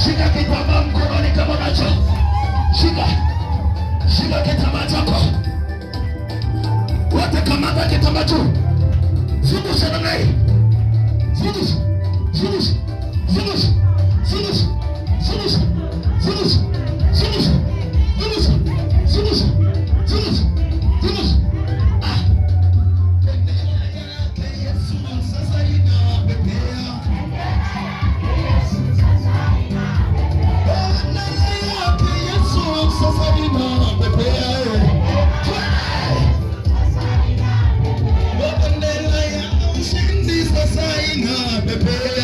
Shika kitambaa mkononi kama macho. Shika kitambaa chako. Wote kamata kitambaa tu. Zungusha na nai. Zungusha. Prepare.